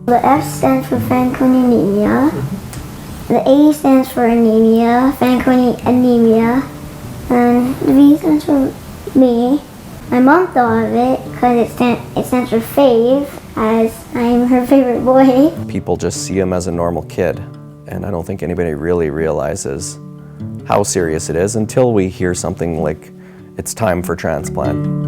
The F stands for Fanconi Anemia. The A stands for anemia, Fanconi Anemia. And the V stands for me. My mom thought of it because it stands for Fave, as I'm her favorite boy. People just see him as a normal kid, and I don't think anybody really realizes how serious it is until we hear something like, it's time for transplant.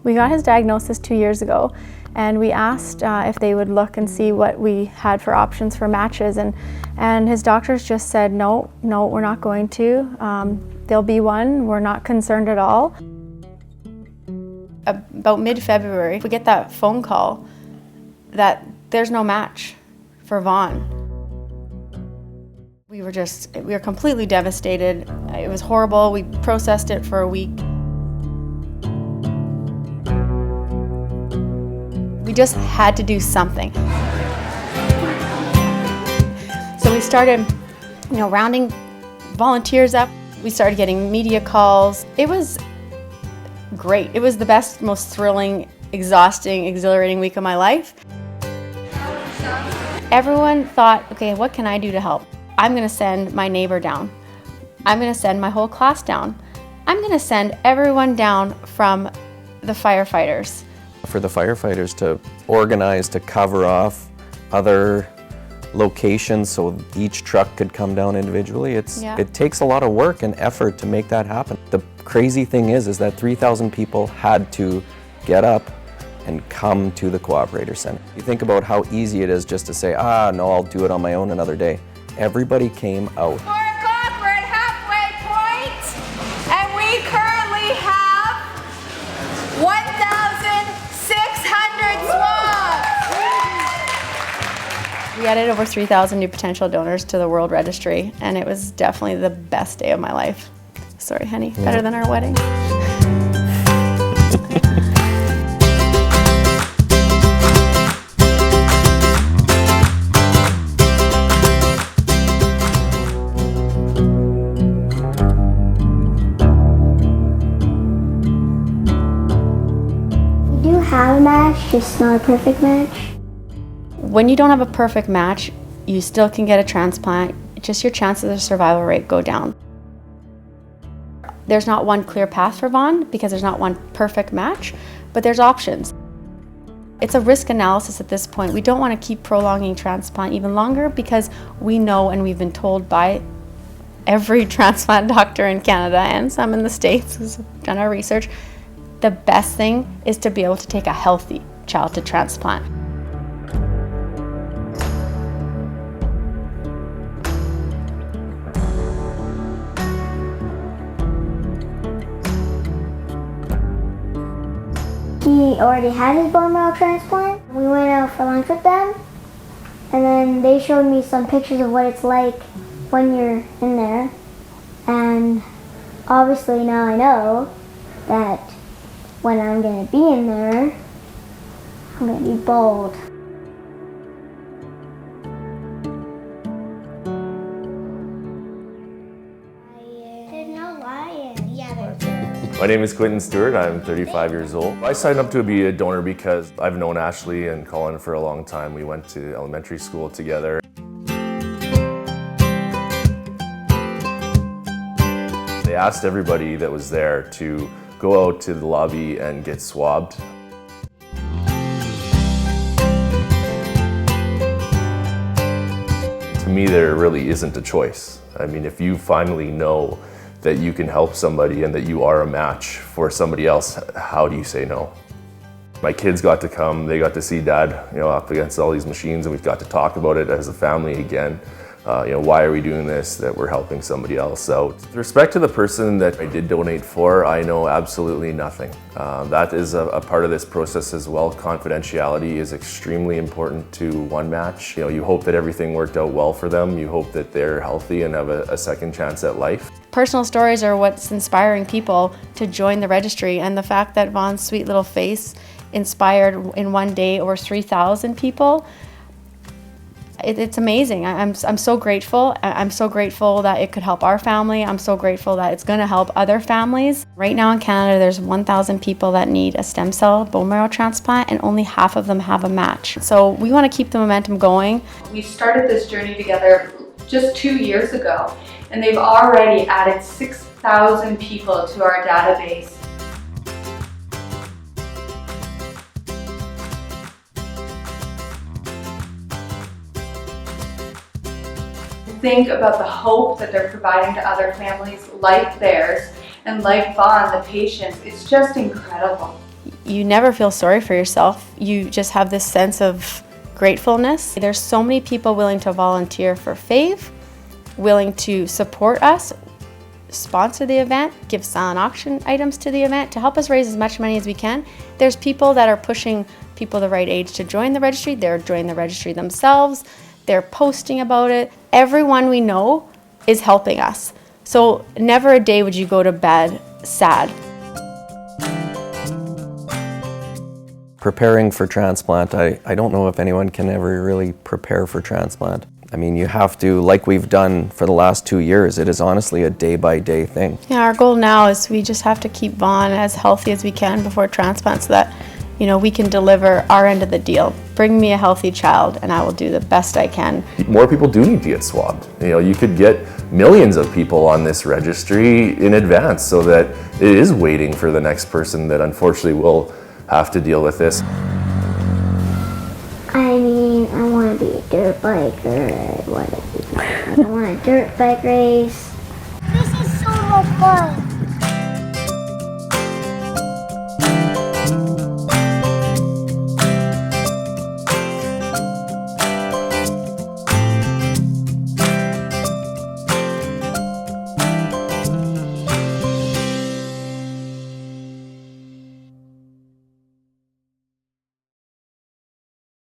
We got his diagnosis 2 years ago, and we asked if they would look and see what we had for options for matches, and his doctors just said, no, we're not going to. There'll be one, we're not concerned at all. About mid-February, we get that phone call that there's no match for Vonn. We were completely devastated. It was horrible. We processed it for a week. We just had to do something. So we started, rounding volunteers up. We started getting media calls. It was great. It was the best, most thrilling, exhausting, exhilarating week of my life. Everyone thought, okay, what can I do to help? I'm gonna send my neighbor down. I'm gonna send my whole class down. I'm gonna send everyone down from the firefighters. For the firefighters to organize, to cover off other locations so each truck could come down individually, it takes a lot of work and effort to make that happen. The crazy thing is that 3,000 people had to get up and come to the Cooperator Center. You think about how easy it is just to say, no, I'll do it on my own another day. Everybody came out. 4 o'clock, we're at halfway point, and we currently have 1,600 swabs. We added over 3,000 new potential donors to the World Registry, and it was definitely the best day of my life. Sorry, honey, better than our wedding. We do have a match, just not a perfect match. When you don't have a perfect match, you still can get a transplant. Just your chances of survival rate go down. There's not one clear path for Vonn because there's not one perfect match, but there's options. It's a risk analysis at this point. We don't want to keep prolonging transplant even longer because we know, and we've been told by every transplant doctor in Canada and some in the States who's done our research, the best thing is to be able to take a healthy child to transplant. He already had his bone marrow transplant. We went out for lunch with them, and then they showed me some pictures of what it's like when you're in there. And obviously now I know that when I'm gonna be in there, I'm gonna be bold. There's no lion. Yeah, there's. My name is Quentin Stewart. I'm 35 years old. I signed up to be a donor because I've known Ashley and Colin for a long time. We went to elementary school together. They asked everybody that was there to go out to the lobby and get swabbed. To me, there really isn't a choice. I mean, if you finally know that you can help somebody and that you are a match for somebody else, how do you say no? My kids got to come, they got to see Dad, up against all these machines, and we've got to talk about it as a family again. Why are we doing this? That we're helping somebody else out. With respect to the person that I did donate for, I know absolutely nothing. That is a part of this process as well. Confidentiality is extremely important to one match. You hope that everything worked out well for them. You hope that they're healthy and have a second chance at life. Personal stories are what's inspiring people to join the registry, and the fact that Vonn's sweet little face inspired in one day over 3,000 people, It's amazing. I'm so grateful. I'm so grateful that it could help our family. I'm so grateful that it's going to help other families. Right now in Canada, there's 1,000 people that need a stem cell bone marrow transplant, and only half of them have a match. So we want to keep the momentum going. We started this journey together just 2 years ago, and they've already added 6,000 people to our database. Think about the hope that they're providing to other families like theirs and like Vonn, the patients. It's just incredible. You never feel sorry for yourself. You just have this sense of gratefulness. There's so many people willing to volunteer for FAVE, willing to support us, sponsor the event, give silent auction items to the event to help us raise as much money as we can. There's people that are pushing people the right age to join the registry. They're joining the registry themselves. They're posting about it. Everyone we know is helping us. So never a day would you go to bed sad. Preparing for transplant, I don't know if anyone can ever really prepare for transplant. I mean, you have to, like we've done for the last 2 years, it is honestly a day-by-day thing. Yeah, our goal now is we just have to keep Vonn as healthy as we can before transplant so that, you know, we can deliver our end of the deal. Bring me a healthy child and I will do the best I can. More people do need to get swabbed. You know, you could get millions of people on this registry in advance so that it is waiting for the next person that unfortunately will have to deal with this. I mean, I want to be a dirt biker. I want a dirt bike race. This is so much fun.